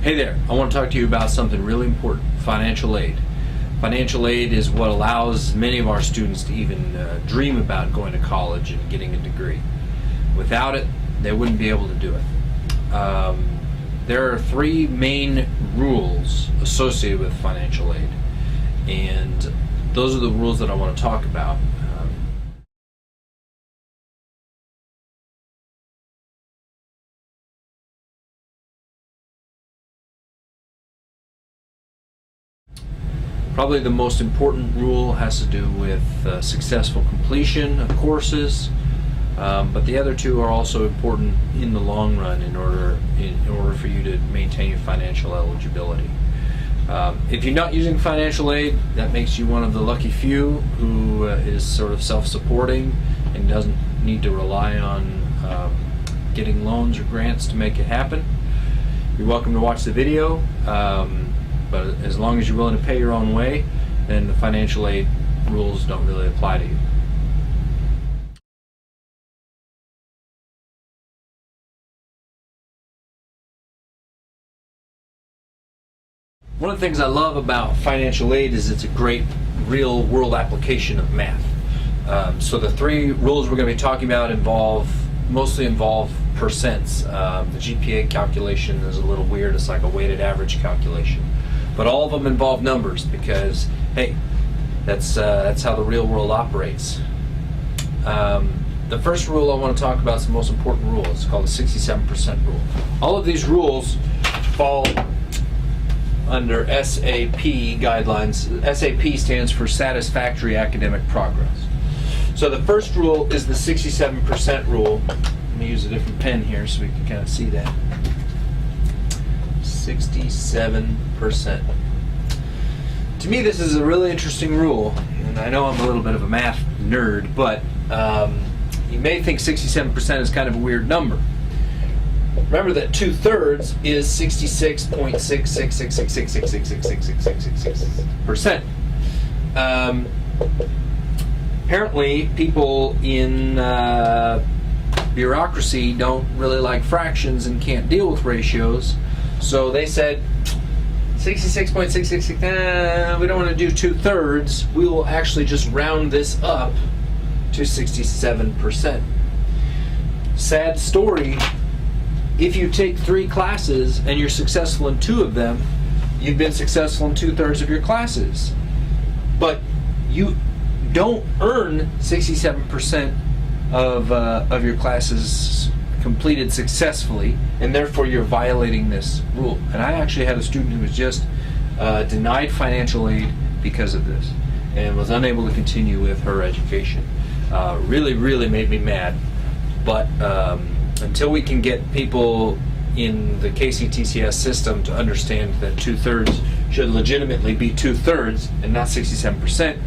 Hey there, I want to talk to you about something really important, financial aid. Financial aid is what allows many of our students to even dream about going to college and getting a degree. Without it, they wouldn't be able to do it. There are three main rules associated with financial aid, and those are the rules that I want to talk about. Probably the most important rule has to do with successful completion of courses, but the other two are also important in the long run in order for you to maintain your financial eligibility. If you're not using financial aid, that makes you one of the lucky few who is sort of self-supporting and doesn't need to rely on getting loans or grants to make it happen. You're welcome to watch the video. But as long as you're willing to pay your own way, then the financial aid rules don't really apply to you. One of the things I love about financial aid is it's a great real world application of math. So the three rules we're going to be talking about mostly involve percents. The GPA calculation is a little weird. It's like a weighted average calculation. But all of them involve numbers because, hey, that's how the real world operates. The first rule I want to talk about is the most important rule. It's called the 67% rule. All of these rules fall under SAP guidelines. SAP stands for Satisfactory Academic Progress. So the first rule is the 67% rule. Let me use a different pen here so we can kind of see that. 67%. To me, this is a really interesting rule, and I know I'm a little bit of a math nerd, but you may think 67% is kind of a weird number. Remember that 2/3 is 66.666666666666%. Apparently, people in bureaucracy don't really like fractions and can't deal with ratios. So they said 66.666, we don't want to do 2/3. We will actually just round this up to 67%. Sad story, if you take 3 classes and you're successful in 2 of them, you've been successful in 2/3 of your classes. But you don't earn 67% of your classes completed successfully, and therefore you're violating this rule. And I actually had a student who was just denied financial aid because of this and was unable to continue with her education. Really made me mad. But until we can get people in the JCTC system to understand that 2/3 should legitimately be 2/3 and not 67%,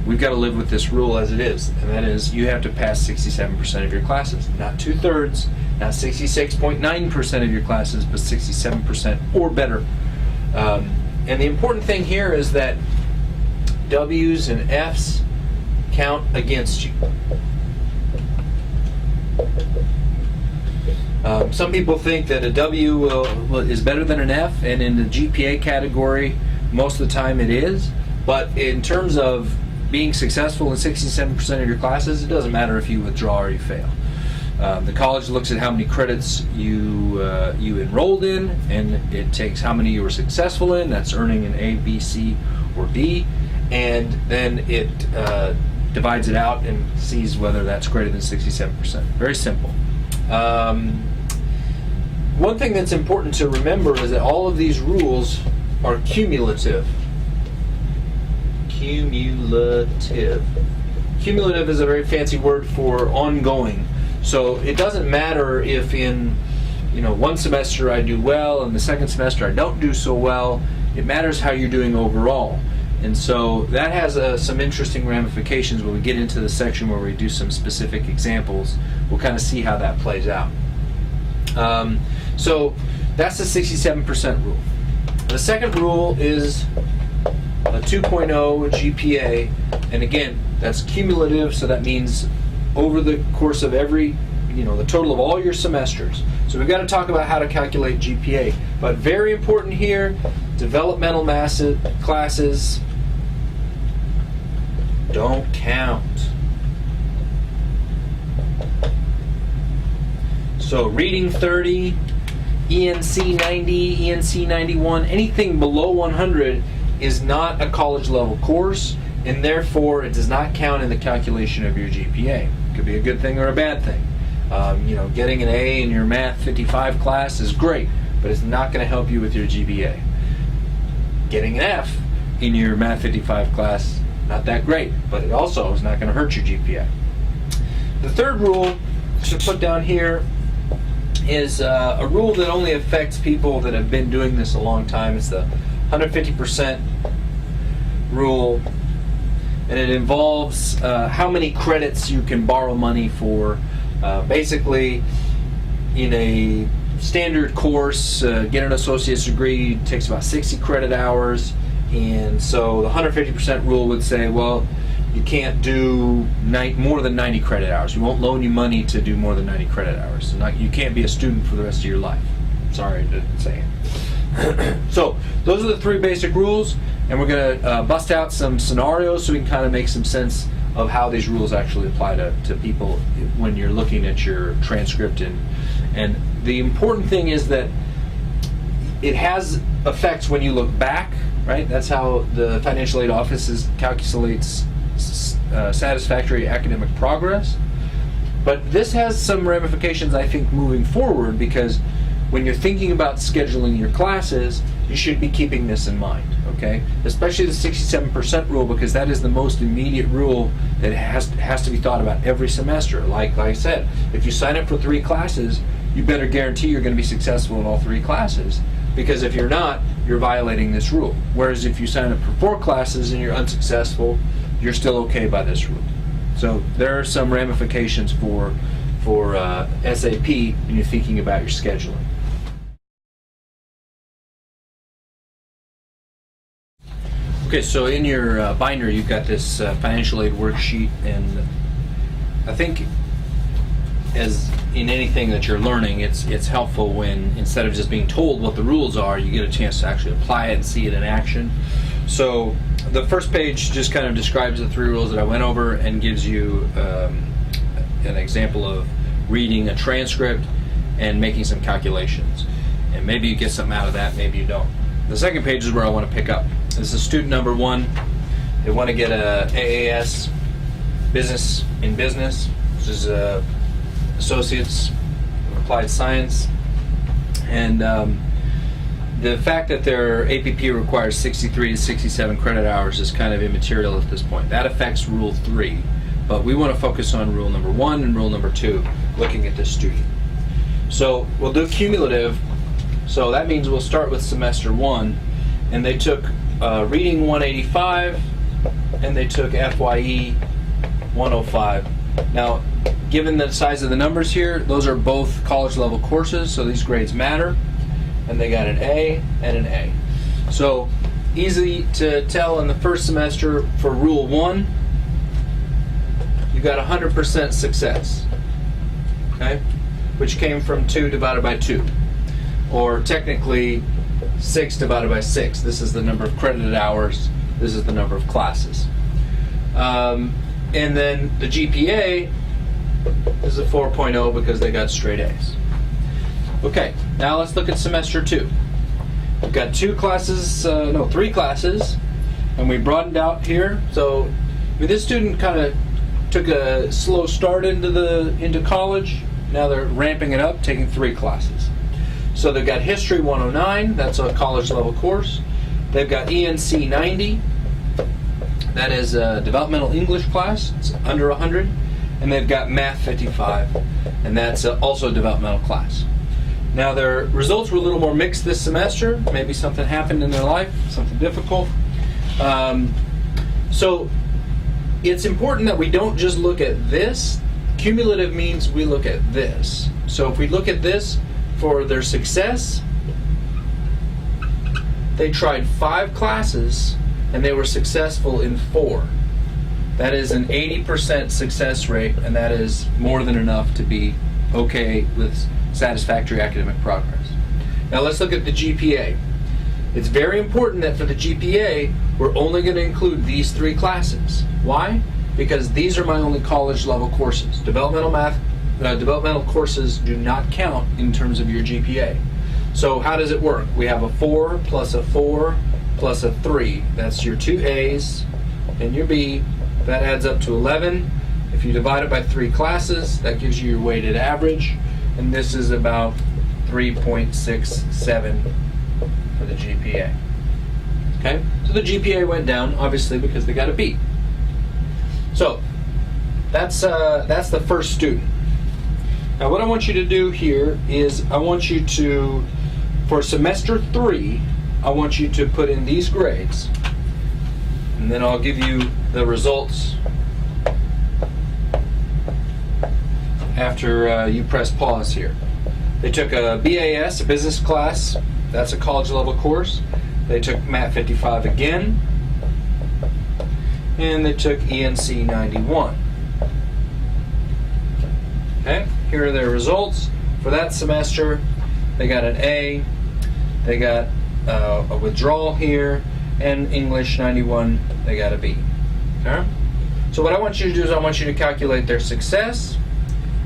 we've got to live with this rule as it is, and that is you have to pass 67% of your classes, not 2/3, not 66.9% of your classes, but 67% or better. And the important thing here is that W's and F's count against you. Some people think that a W is better than an F, and in the GPA category, most of the time it is. But in terms of being successful in 67% of your classes, it doesn't matter if you withdraw or you fail. The college looks at how many credits you enrolled in, and it takes how many you were successful in. That's earning an A, B, C, or D, and then it divides it out and sees whether that's greater than 67%. Very simple. One thing that's important to remember is that all of these rules are cumulative. Cumulative. Cumulative is a very fancy word for ongoing. So it doesn't matter if in one semester I do well and the second semester I don't do so well. It matters how you're doing overall. And so that has some interesting ramifications when we get into the section where we do some specific examples. We'll kind of see how that plays out. So that's the 67% rule. The second rule is a 2.0 GPA, and again, that's cumulative, so that means over the course of every the total of all your semesters. So we've got to talk about how to calculate GPA. But very important here, developmental classes don't count. So reading 30, ENC 90, ENC 91, anything below 100 is not a college level course, and therefore it does not count in the calculation of your GPA. It could be a good thing or a bad thing. Getting an A in your Math 55 class is great, but it's not going to help you with your GPA. Getting an F in your Math 55 class, not that great, but it also is not going to hurt your GPA. The third rule to put down here is a rule that only affects people that have been doing this a long time. It's the 150% rule, and it involves how many credits you can borrow money for. Basically, in a standard course, get an associate's degree takes about 60 credit hours, and so the 150% rule would say, well, you can't do more than 90 credit hours. We won't loan you money to do more than 90 credit hours. So you can't be a student for the rest of your life. Sorry to say it. So those are the three basic rules, and we're going to bust out some scenarios so we can kind of make some sense of how these rules actually apply to people when you're looking at your transcript. And the important thing is that it has effects when you look back, right? That's how the financial aid office calculates satisfactory academic progress. But this has some ramifications, I think, moving forward, because when you're thinking about scheduling your classes, you should be keeping this in mind, okay? Especially the 67% rule, because that is the most immediate rule that has to be thought about every semester. Like I said, if you sign up for 3 classes, you better guarantee you're going to be successful in all 3 classes, because if you're not, you're violating this rule. Whereas if you sign up for 4 classes and you're unsuccessful, you're still okay by this rule. So there are some ramifications for SAP when you're thinking about your scheduling. Okay, so in your binder you've got this financial aid worksheet, and I think, as in anything that you're learning, it's helpful when, instead of just being told what the rules are, you get a chance to actually apply it and see it in action. So the first page just kind of describes the 3 rules that I went over and gives you an example of reading a transcript and making some calculations. And maybe you get something out of that, maybe you don't. The second page is where I want to pick up. This is student number 1. They want to get a AAS Business in Business, which is Associates in Applied Science. And the fact that their APP requires 63 to 67 credit hours is kind of immaterial at this point. That affects Rule 3. But we want to focus on Rule number 1 and Rule number 2, looking at this student. So we'll do cumulative. So that means we'll start with semester 1, and they took reading 185, and they took FYE 105. Now, given the size of the numbers here, those are both college level courses, so these grades matter, and they got an A and an A. So easy to tell in the first semester for Rule 1, you got 100% success, okay, which came from 2 divided by 2. Or technically 6 divided by 6. This is the number of credited hours. This is the number of classes. And then the GPA is a 4.0 because they got straight A's. Okay, now let's look at semester 2. We've got 3 classes, and we broadened out here. So this student kind of took a slow start into college. Now they're ramping it up, taking 3 classes. So they've got History 109, that's a college level course. They've got ENC 90, that is a developmental English class, it's under 100. And they've got Math 55, and that's also a developmental class. Now their results were a little more mixed this semester. Maybe something happened in their life, something difficult. So it's important that we don't just look at this. Cumulative means we look at this. So if we look at this, for their success, they tried 5 classes and they were successful in 4. That is an 80% success rate, and that is more than enough to be okay with satisfactory academic progress. Now let's look at the GPA. It's very important that for the GPA, we're only going to include these 3 classes. Why? Because these are my only college level courses. Developmental courses do not count in terms of your GPA. So how does it work? We have a 4 plus a 4 plus a 3. That's your 2 A's and your B. That adds up to 11. If you divide it by 3 classes, that gives you your weighted average. And this is about 3.67 for the GPA. Okay? So the GPA went down, obviously, because they got a B. So that's the first student. Now what I want you to do here is I want you to, for semester 3, I want you to put in these grades. And then I'll give you the results after you press pause here. They took a BAS, a business class. That's a college level course. They took Math 55 again. And they took ENC 91. Okay, here are their results. For that semester, they got an A, they got a withdrawal here, and English 91, they got a B. Okay? So what I want you to do is I want you to calculate their success,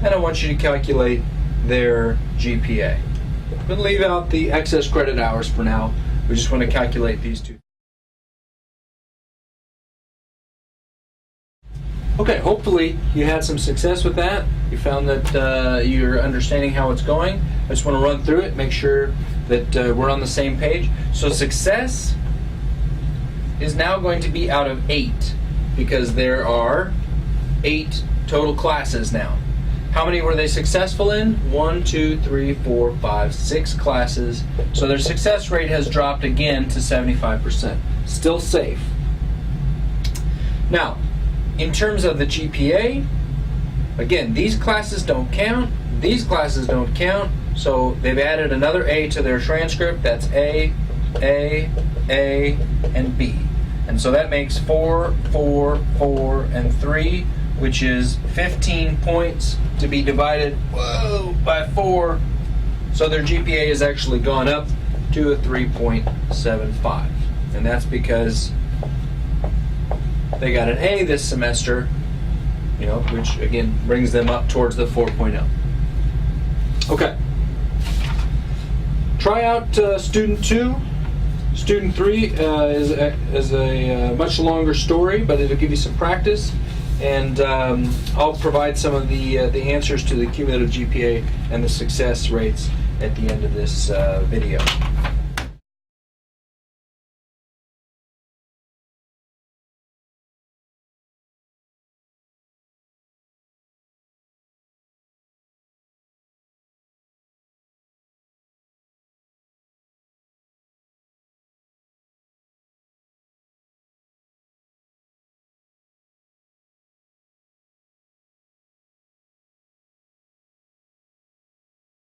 and I want you to calculate their GPA. I'm going to leave out the excess credit hours for now. We just want to calculate these 2. Okay, hopefully you had some success with that. You found that you're understanding how it's going. I just want to run through it, make sure that we're on the same page. So success is now going to be out of 8 because there are 8 total classes now. How many were they successful in? 1, 2, 3, 4, 5, 6 classes. So their success rate has dropped again to 75%. Still safe. Now, in terms of the GPA, again, these classes don't count, these classes don't count, so they've added another A to their transcript. That's A, and B. And so that makes 4, 4, 4, and 3, which is 15 points to be divided, by 4. So their GPA has actually gone up to a 3.75. And that's because they got an A this semester, which again brings them up towards the 4.0. Okay. Try out student 2. Student 3 is a much longer story, but it'll give you some practice, and I'll provide some of the answers to the cumulative GPA and the success rates at the end of this video.